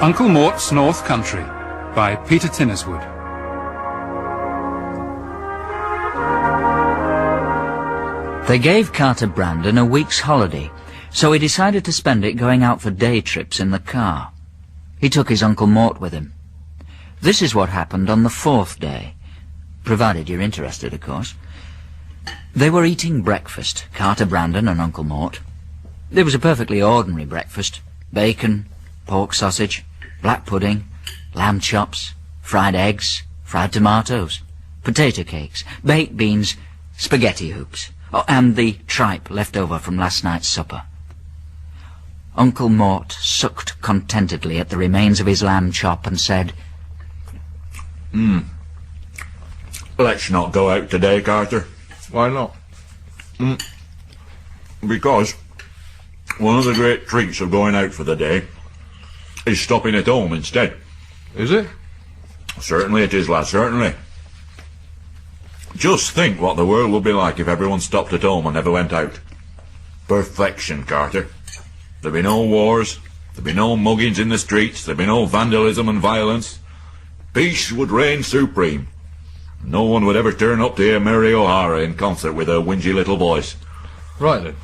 Uncle Mort's North Country by Peter Tinnerswood. They gave Carter Brandon a week's holiday, so he decided to spend it going out for day trips in the car. He took his Uncle Mort with him. This is what happened on the fourth day, provided you're interested, of course. They were eating breakfast, Carter Brandon and Uncle Mort. It was a perfectly ordinary breakfast. Bacon, pork sausage, black pudding, lamb chops, fried eggs, fried tomatoes, potato cakes, baked beans, spaghetti hoops. Oh, and the tripe left over from last night's supper. Uncle Mort sucked contentedly at the remains of his lamb chop and said, Let's not go out today, Carter. Why not? Because one of the great treats of going out for the day is stopping at home instead. Is it? Certainly it is, lad, certainly. Just think what the world would be like if everyone stopped at home and never went out. Perfection, Carter. There'd be no wars, there'd be no muggings in the streets, there'd be no vandalism and violence. Peace would reign supreme. No one would ever turn up to hear Mary O'Hara in concert with her whingy little voice. Right then,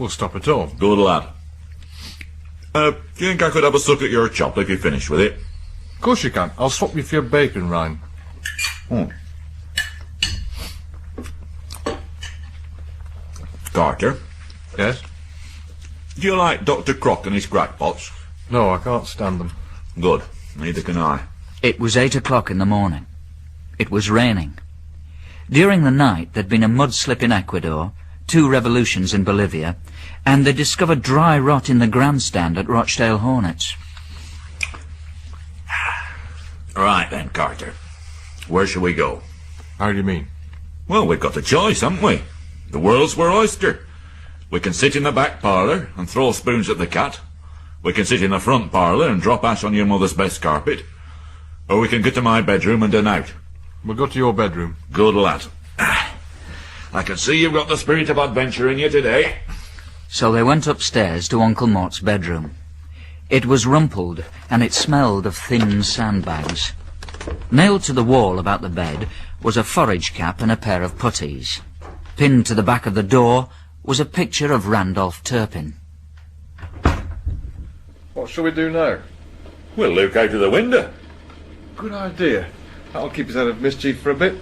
we'll stop at home. Good lad. Do you think I could have a suck at your chop if you finish with it? Of course you can. I'll swap you for your bacon rind. Carter, Yes? do you like Dr. Croc and his crackpots? No, I can't stand them. Good. Neither can I. It was 8 o'clock in the morning. It was raining. During the night there'd been a mudslip in Ecuador, 2 revolutions in Bolivia, and they discovered dry rot in the grandstand at Rochdale Hornets. Right then, Carter. Where shall we go? How do you mean? Well, we've got a choice, haven't we? The world's our oyster. We can sit in the back parlour and throw spoons at the cat. We can sit in the front parlour and drop ash on your mother's best carpet. Or we can get to my bedroom and dine out. We'll go to your bedroom. Good lad. I can see you've got the spirit of adventure in you today. So they went upstairs to Uncle Mort's bedroom. It was rumpled, and it smelled of thin sandbags. Nailed to the wall about the bed was a forage cap and a pair of puttees. Pinned to the back of the door was a picture of Randolph Turpin. What shall we do now? We'll look out of the window. Good idea. That'll keep us out of mischief for a bit.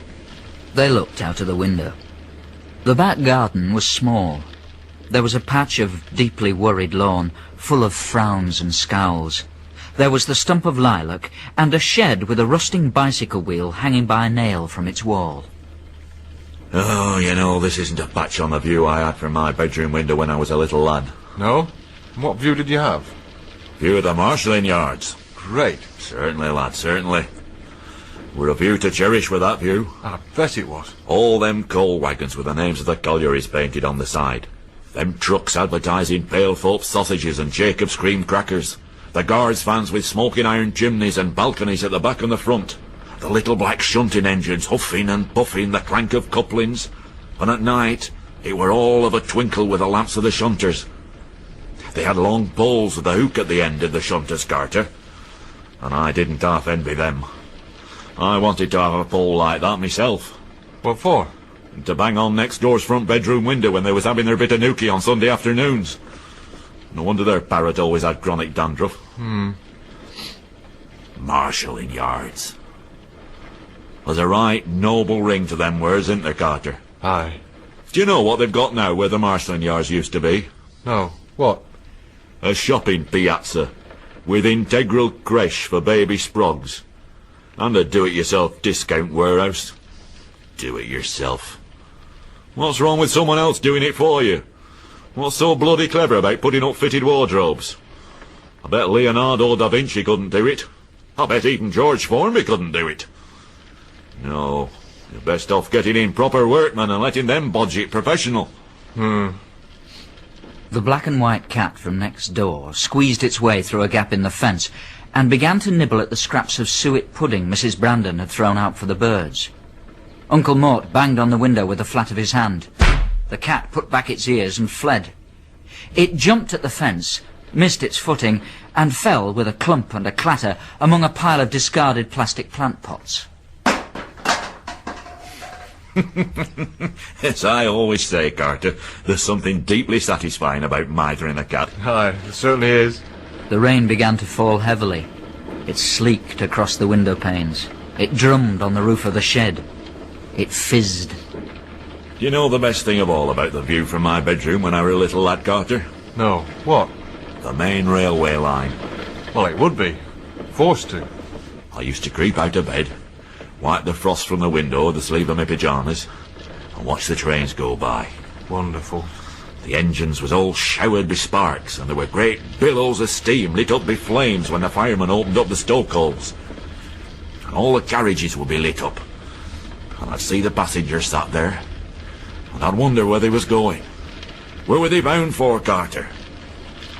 They looked out of the window. The back garden was small. There was a patch of deeply worried lawn, full of frowns and scowls. There was the stump of lilac, and a shed with a rusting bicycle wheel hanging by a nail from its wall. Oh, you know, this isn't a patch on the view I had from my bedroom window when I was a little lad. No? And what view did you have? View of the marshalling yards. Great. Certainly, lad, certainly. We're a view to cherish with that view. I bet it was. All them coal wagons with the names of the collieries painted on the side. Them trucks advertising Pale Phelps sausages and Jacob's cream crackers. The guards vans with smoking iron chimneys and balconies at the back and the front. The little black shunting engines huffing and puffing the clank of couplings. And at night, it were all of a twinkle with the lamps of the shunters. They had long poles with a hook at the end of the shunters, Carter. And I didn't half envy them. I wanted to have a pole like that myself. What for? To bang on next door's front bedroom window when they was having their bit of nookie on Sunday afternoons. No wonder their parrot always had chronic dandruff. Marshalling yards. There's a right noble ring to them words, isn't there, Carter? Aye. Do you know what they've got now where the marshalling yards used to be? No. What? A shopping piazza with integral creche for baby sprogs. And a do-it-yourself discount warehouse. Do it yourself. What's wrong with someone else doing it for you? What's so bloody clever about putting up fitted wardrobes? I bet Leonardo da Vinci couldn't do it. I bet even George Formby couldn't do it. No, you're best off getting in proper workmen and letting them bodge it professional. The black and white cat from next door squeezed its way through a gap in the fence and began to nibble at the scraps of suet pudding Mrs. Brandon had thrown out for the birds. Uncle Mort banged on the window with the flat of his hand. The cat put back its ears and fled. It jumped at the fence, missed its footing, and fell with a clump and a clatter among a pile of discarded plastic plant pots. As I always say, Carter, there's something deeply satisfying about mithering a cat. Aye, it certainly is. The rain began to fall heavily. It sleeked across the window panes. It drummed on the roof of the shed. It fizzed. Do you know the best thing of all about the view from my bedroom when I were a little lad, Carter? No, what? The main railway line. Well, it would be. Forced to. I used to creep out of bed, wipe the frost from the window with the sleeve of my pyjamas, and watch the trains go by. Wonderful. The engines was all showered with sparks, and there were great billows of steam lit up by flames when the firemen opened up the stokeholes. And all the carriages would be lit up, and I'd see the passengers sat there, and I'd wonder where they was going. Where were they bound for, Carter?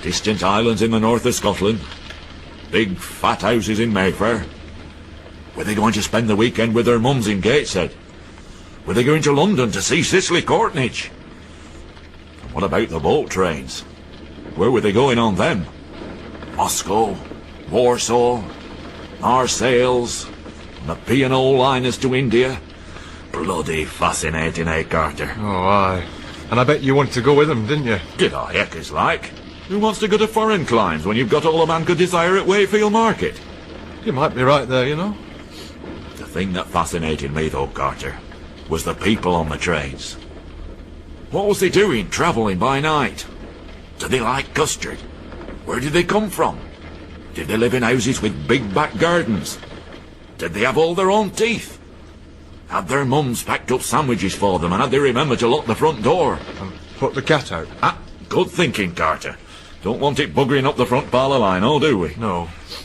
Distant islands in the north of Scotland? Big fat houses in Mayfair? Were they going to spend the weekend with their mums in Gateshead? Were they going to London to see Cicely Courtnage? And what about the boat trains? Where were they going on them? Moscow? Warsaw? Marseilles? And the P&O liners to India? Bloody fascinating, eh, Carter? Oh, aye. And I bet you wanted to go with them, didn't you? Did I, heckers like? Who wants to go to foreign climes when you've got all a man could desire at Wayfield Market? You might be right there, you know. The thing that fascinated me, though, Carter, was the people on the trains. What was they doing, travelling by night? Did they like custard? Where did they come from? Did they live in houses with big back gardens? Did they have all their own teeth? Had their mums packed up sandwiches for them, and had they remembered to lock the front door? And put the cat out. Ah, good thinking, Carter. Don't want it buggering up the front parlour line, oh, do we? No.